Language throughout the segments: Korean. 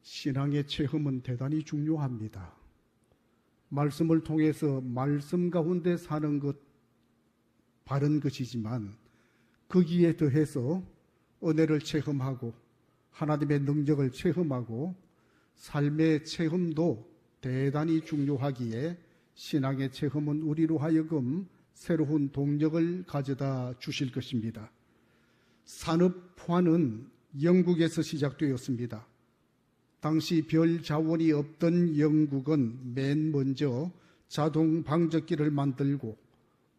신앙의 체험은 대단히 중요합니다. 말씀을 통해서 말씀 가운데 사는 것 바른 것이지만 거기에 더해서 은혜를 체험하고 하나님의 능력을 체험하고 삶의 체험도 대단히 중요하기에 신앙의 체험은 우리로 하여금 새로운 동력을 가져다 주실 것입니다. 산업화는 영국에서 시작되었습니다. 당시 별 자원이 없던 영국은 맨 먼저 자동 방적기를 만들고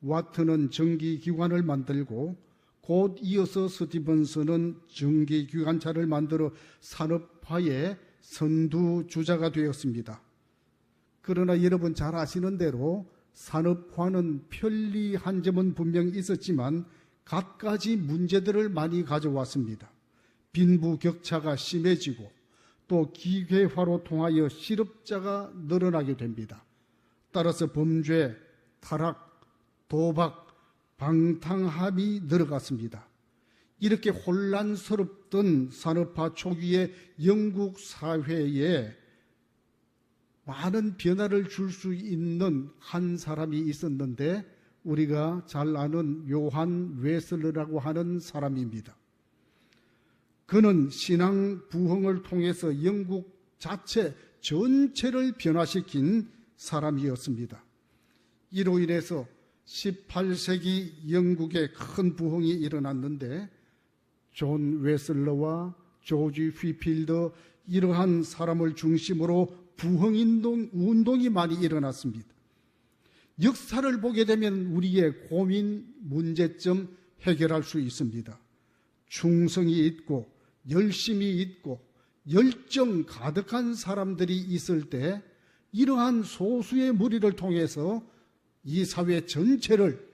와트는 전기기관을 만들고 곧 이어서 스티븐슨은 전기기관차를 만들어 산업화의 선두주자가 되었습니다. 그러나 여러분 잘 아시는 대로 산업화는 편리한 점은 분명히 있었지만 갖가지 문제들을 많이 가져왔습니다. 빈부격차가 심해지고 또 기계화로 통하여 실업자가 늘어나게 됩니다. 따라서 범죄, 타락, 도박, 방탕함이 늘어갔습니다. 이렇게 혼란스럽던 산업화 초기에 영국 사회에 많은 변화를 줄 수 있는 한 사람이 있었는데 우리가 잘 아는 요한 웨슬러라고 하는 사람입니다. 그는 신앙 부흥을 통해서 영국 자체 전체를 변화시킨 사람이었습니다. 이로 인해서 18세기 영국에 큰 부흥이 일어났는데 존 웨슬러와 조지 휘필더 이러한 사람을 중심으로 부흥운동이 많이 일어났습니다. 역사를 보게 되면 우리의 고민, 문제점 해결할 수 있습니다. 충성이 있고 열심이 있고 열정 가득한 사람들이 있을 때 이러한 소수의 무리를 통해서 이 사회 전체를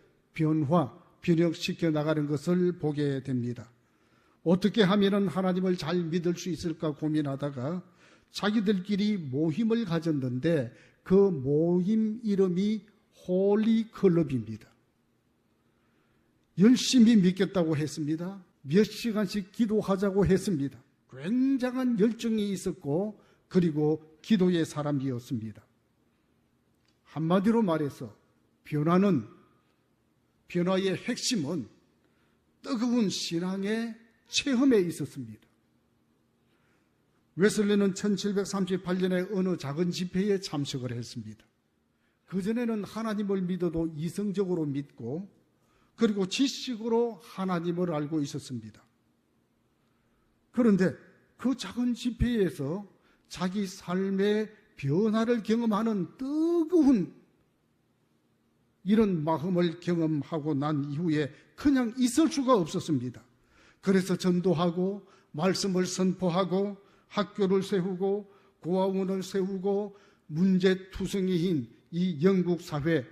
변혁시켜 나가는 것을 보게 됩니다. 어떻게 하면 하나님을 잘 믿을 수 있을까 고민하다가 자기들끼리 모임을 가졌는데 그 모임 이름이 홀리 클럽입니다. 열심히 믿겠다고 했습니다. 몇 시간씩 기도하자고 했습니다. 굉장한 열정이 있었고 그리고 기도의 사람이었습니다. 한마디로 말해서 변화의 핵심은 뜨거운 신앙의 체험에 있었습니다. 웨슬리는 1738년에 어느 작은 집회에 참석을 했습니다. 그전에는 하나님을 믿어도 이성적으로 믿고 그리고 지식으로 하나님을 알고 있었습니다. 그런데 그 작은 집회에서 자기 삶의 변화를 경험하는 뜨거운 이런 마음을 경험하고 난 이후에 그냥 있을 수가 없었습니다. 그래서 전도하고 말씀을 선포하고 학교를 세우고 고아원을 세우고 문제투성이인 이 영국 사회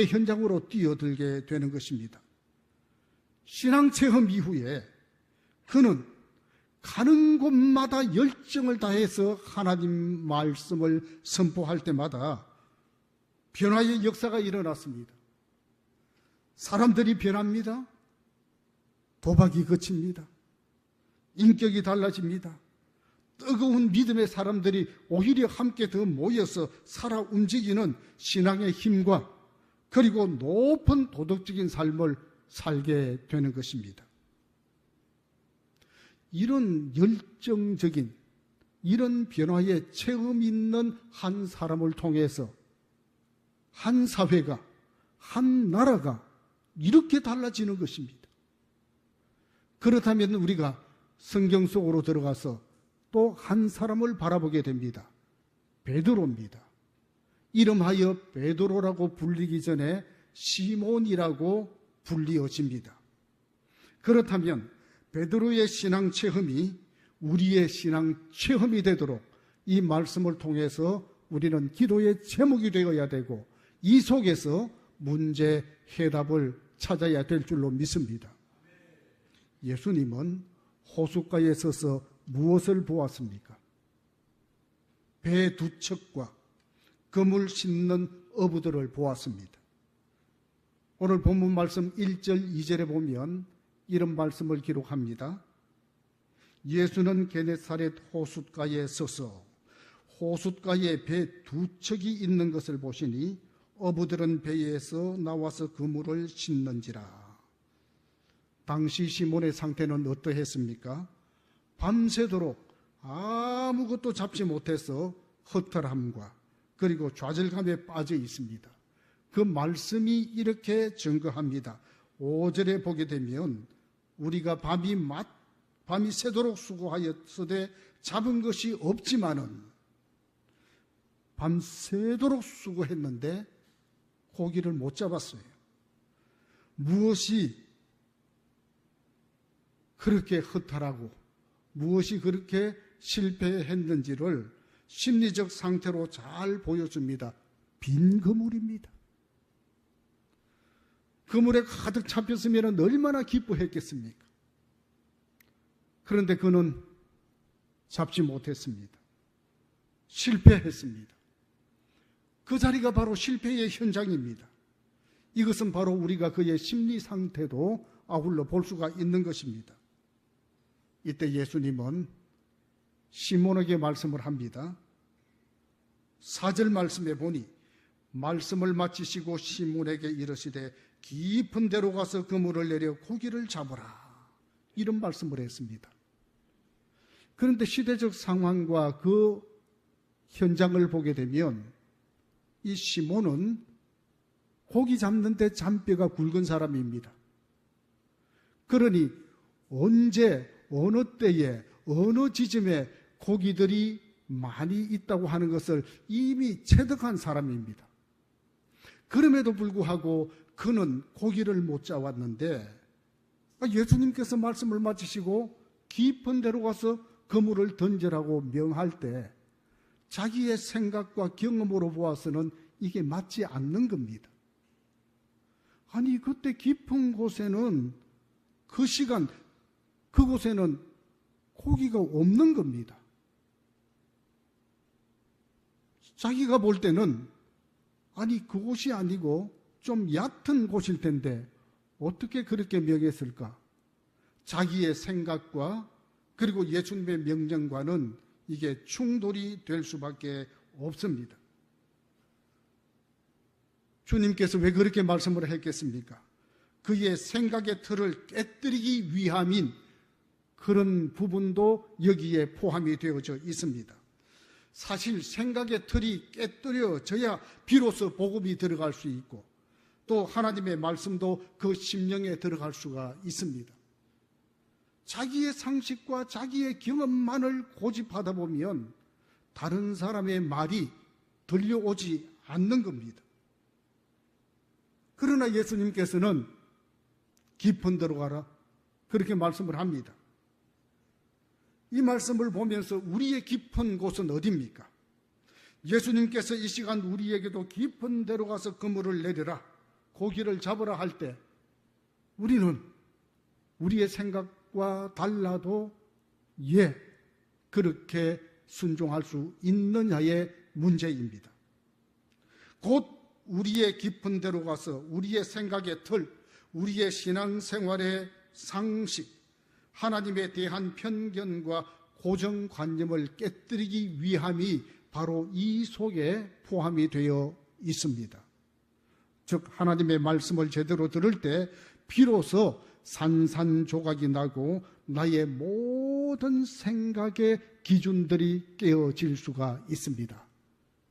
현장으로 뛰어들게 되는 것입니다. 신앙체험 이후에 그는 가는 곳마다 열정을 다해서 하나님 말씀을 선포할 때마다 변화의 역사가 일어났습니다. 사람들이 변합니다. 도박이 그칩니다. 인격이 달라집니다. 뜨거운 믿음의 사람들이 오히려 함께 더 모여서 살아 움직이는 신앙의 힘과 그리고 높은 도덕적인 삶을 살게 되는 것입니다. 이런 열정적인 이런 변화에 체험 있는 한 사람을 통해서 한 사회가 한 나라가 이렇게 달라지는 것입니다. 그렇다면 우리가 성경 속으로 들어가서 또 한 사람을 바라보게 됩니다. 베드로입니다. 이름하여 베드로라고 불리기 전에 시몬이라고 불리어집니다. 그렇다면 베드로의 신앙 체험이 우리의 신앙 체험이 되도록 이 말씀을 통해서 우리는 기도의 제목이 되어야 되고 이 속에서 문제 해답을 찾아야 될 줄로 믿습니다. 예수님은 호숫가에 서서 무엇을 보았습니까? 배 두 척과 그물 싣는 어부들을 보았습니다. 오늘 본문 말씀 1절 2절에 보면 이런 말씀을 기록합니다. 예수는 게네사렛 호숫가에 서서 호숫가에 배 두 척이 있는 것을 보시니 어부들은 배에서 나와서 그물을 씻는지라. 당시 시몬의 상태는 어떠했습니까? 밤새도록 아무것도 잡지 못해서 허탈함과 그리고 좌절감에 빠져 있습니다. 그 말씀이 이렇게 증거합니다. 5절에 보게 되면 우리가 밤이 새도록 수고하였으되 잡은 것이 없지만은 밤새도록 수고했는데 고기를 못 잡았어요. 무엇이 그렇게 허탈하고 무엇이 그렇게 실패했는지를 심리적 상태로 잘 보여줍니다. 빈 그물입니다. 그물에 가득 잡혔으면 얼마나 기뻐했겠습니까? 그런데 그는 잡지 못했습니다. 실패했습니다. 그 자리가 바로 실패의 현장입니다. 이것은 바로 우리가 그의 심리 상태도 아울러 볼 수가 있는 것입니다. 이때 예수님은 시몬에게 말씀을 합니다. 4절 말씀에 보니 말씀을 마치시고 시몬에게 이르시되 깊은 데로 가서 그물을 내려 고기를 잡으라. 이런 말씀을 했습니다. 그런데 시대적 상황과 그 현장을 보게 되면 이 시몬은 고기 잡는데 잔뼈가 굵은 사람입니다. 그러니 언제, 어느 때에, 어느 지점에 고기들이 많이 있다고 하는 것을 이미 체득한 사람입니다. 그럼에도 불구하고 그는 고기를 못 잡았는데 예수님께서 말씀을 마치시고 깊은 데로 가서 그물을 던지라고 명할 때 자기의 생각과 경험으로 보아서는 이게 맞지 않는 겁니다. 아니 그때 깊은 곳에는 그 시간 그곳에는 고기가 없는 겁니다. 자기가 볼 때는 아니 그곳이 아니고 좀 얕은 곳일 텐데 어떻게 그렇게 명했을까? 자기의 생각과 그리고 예수님의 명령과는 이게 충돌이 될 수밖에 없습니다. 주님께서 왜 그렇게 말씀을 했겠습니까? 그의 생각의 틀을 깨뜨리기 위함인 그런 부분도 여기에 포함이 되어져 있습니다. 사실 생각의 틀이 깨뜨려져야 비로소 복음이 들어갈 수 있고 또 하나님의 말씀도 그 심령에 들어갈 수가 있습니다. 자기의 상식과 자기의 경험만을 고집하다 보면 다른 사람의 말이 들려오지 않는 겁니다. 그러나 예수님께서는 깊은 데로 가라 그렇게 말씀을 합니다. 이 말씀을 보면서 우리의 깊은 곳은 어디입니까? 예수님께서 이 시간 우리에게도 깊은 데로 가서 그물을 내려라, 고기를 잡으라 할 때 우리는 우리의 생각과 달라도 그렇게 순종할 수 있느냐의 문제입니다. 곧 우리의 깊은 데로 가서 우리의 생각의 틀, 우리의 신앙생활의 상식, 하나님에 대한 편견과 고정관념을 깨뜨리기 위함이 바로 이 속에 포함이 되어 있습니다. 즉 하나님의 말씀을 제대로 들을 때 비로소 산산조각이 나고 나의 모든 생각의 기준들이 깨어질 수가 있습니다.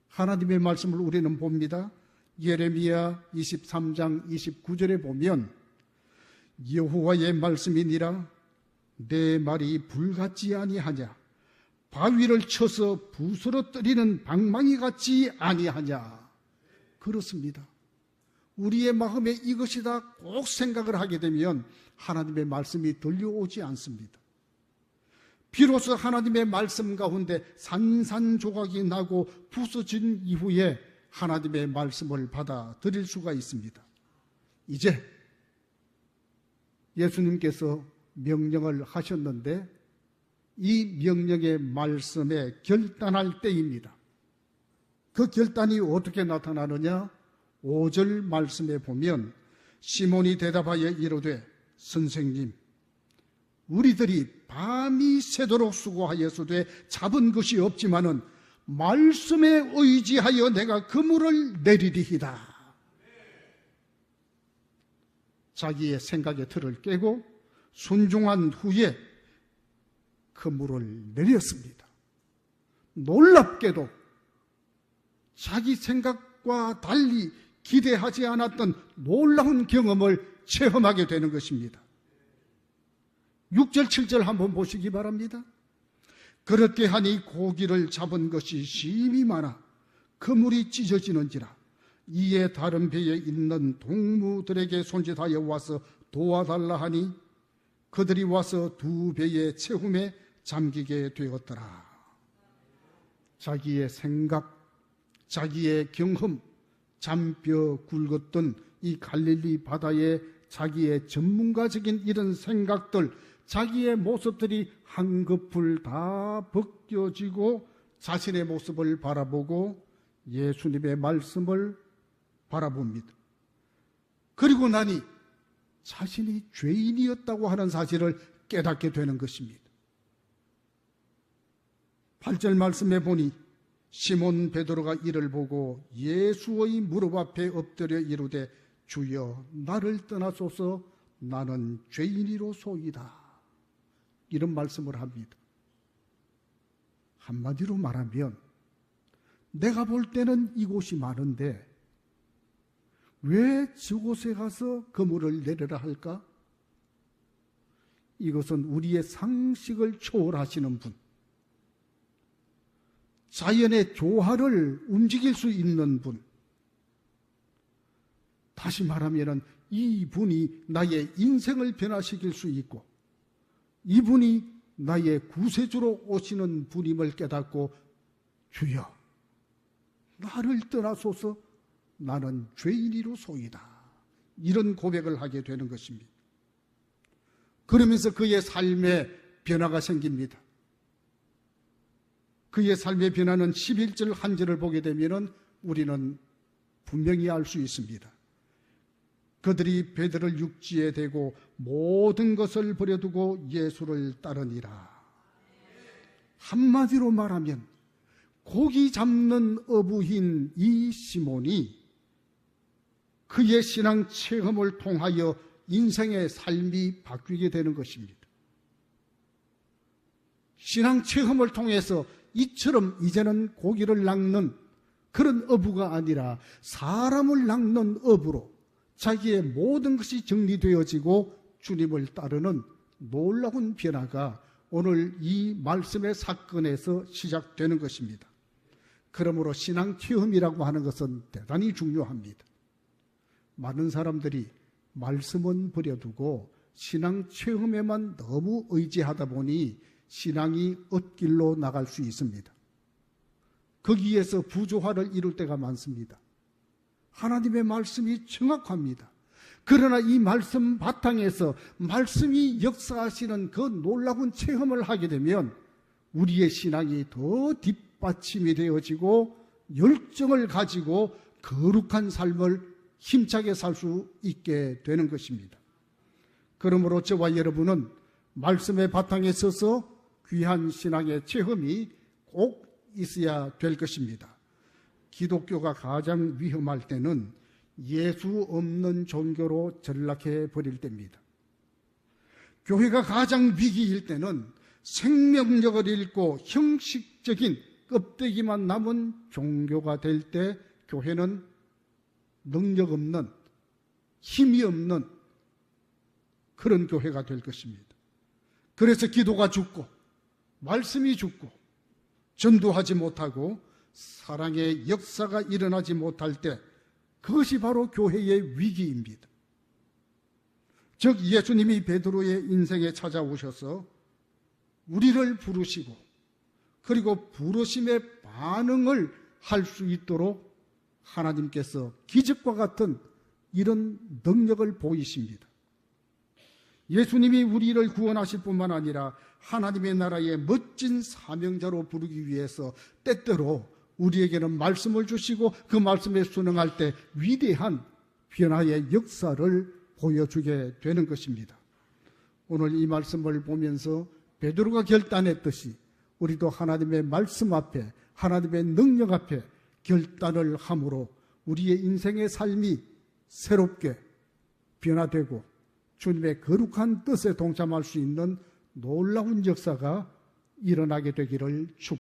하나님의 말씀을 우리는 봅니다. 예레미야 23장 29절에 보면 여호와의 말씀이니라 내 말이 불같지 아니하냐 바위를 쳐서 부스러뜨리는 방망이 같지 아니하냐. 그렇습니다. 우리의 마음에 이것이다 꼭 생각을 하게 되면 하나님의 말씀이 들려오지 않습니다. 비로소 하나님의 말씀 가운데 산산조각이 나고 부서진 이후에 하나님의 말씀을 받아들일 수가 있습니다. 이제 예수님께서 명령을 하셨는데 이 명령의 말씀에 결단할 때입니다. 그 결단이 어떻게 나타나느냐? 5절 말씀에 보면 시몬이 대답하여 이르되 선생님 우리들이 밤이 새도록 수고하였으되 잡은 것이 없지만은 말씀에 의지하여 내가 그물을 내리리이다. 자기의 생각의 틀을 깨고 순종한 후에 그물을 내렸습니다. 놀랍게도 자기 생각과 달리 기대하지 않았던 놀라운 경험을 체험하게 되는 것입니다. 6절, 7절 한번 보시기 바랍니다. 그렇게 하니 고기를 잡은 것이 심히 많아 그물이 찢어지는지라. 이에 다른 배에 있는 동무들에게 손짓하여 와서 도와달라 하니 그들이 와서 두 배의 채움에 잠기게 되었더라. 자기의 생각, 자기의 경험, 잔뼈 굵었던 이 갈릴리 바다에 자기의 전문가적인 이런 생각들, 자기의 모습들이 한꺼풀 다 벗겨지고 자신의 모습을 바라보고 예수님의 말씀을 바라봅니다. 그리고 나니 자신이 죄인이었다고 하는 사실을 깨닫게 되는 것입니다. 8절 말씀에 보니 시몬 베드로가 이를 보고 예수의 무릎 앞에 엎드려 이르되 주여 나를 떠나소서 나는 죄인이로소이다. 이런 말씀을 합니다. 한마디로 말하면 내가 볼 때는 이곳이 많은데 왜 저곳에 가서 그물을 내려라 할까? 이것은 우리의 상식을 초월하시는 분, 자연의 조화를 움직일 수 있는 분, 다시 말하면 이분이 나의 인생을 변화시킬 수 있고 이분이 나의 구세주로 오시는 분임을 깨닫고 주여 나를 떠나소서 나는 죄인이로소이다. 이런 고백을 하게 되는 것입니다. 그러면서 그의 삶에 변화가 생깁니다. 그의 삶의 변화는 11절 한 절을 보게 되면 우리는 분명히 알 수 있습니다. 그들이 배들을 육지에 대고 모든 것을 버려두고 예수를 따르니라. 한마디로 말하면 고기 잡는 어부인 이 시몬이 그의 신앙 체험을 통하여 인생의 삶이 바뀌게 되는 것입니다. 신앙 체험을 통해서 이처럼 이제는 고기를 낚는 그런 어부가 아니라 사람을 낚는 어부로 자기의 모든 것이 정리되어지고 주님을 따르는 놀라운 변화가 오늘 이 말씀의 사건에서 시작되는 것입니다. 그러므로 신앙 체험이라고 하는 것은 대단히 중요합니다. 많은 사람들이 말씀은 버려두고 신앙 체험에만 너무 의지하다 보니 신앙이 엇길로 나갈 수 있습니다. 거기에서 부조화를 이룰 때가 많습니다. 하나님의 말씀이 정확합니다. 그러나 이 말씀 바탕에서 말씀이 역사하시는 그 놀라운 체험을 하게 되면 우리의 신앙이 더 뒷받침이 되어지고 열정을 가지고 거룩한 삶을 힘차게 살 수 있게 되는 것입니다. 그러므로 저와 여러분은 말씀의 바탕에 서서 귀한 신앙의 체험이 꼭 있어야 될 것입니다. 기독교가 가장 위험할 때는 예수 없는 종교로 전락해 버릴 때입니다. 교회가 가장 위기일 때는 생명력을 잃고 형식적인 껍데기만 남은 종교가 될 때 교회는 능력 없는, 힘이 없는 그런 교회가 될 것입니다. 그래서 기도가 죽고 말씀이 죽고 전도하지 못하고 사랑의 역사가 일어나지 못할 때 그것이 바로 교회의 위기입니다. 즉 예수님이 베드로의 인생에 찾아오셔서 우리를 부르시고 그리고 부르심의 반응을 할 수 있도록 하나님께서 기적과 같은 이런 능력을 보이십니다. 예수님이 우리를 구원하실 뿐만 아니라 하나님의 나라의 멋진 사명자로 부르기 위해서 때때로 우리에게는 말씀을 주시고 그 말씀에 순응할 때 위대한 변화의 역사를 보여주게 되는 것입니다. 오늘 이 말씀을 보면서 베드로가 결단했듯이 우리도 하나님의 말씀 앞에, 하나님의 능력 앞에 결단을 함으로 우리의 인생의 삶이 새롭게 변화되고 주님의 거룩한 뜻에 동참할 수 있는 놀라운 역사가 일어나게 되기를 축복합니다.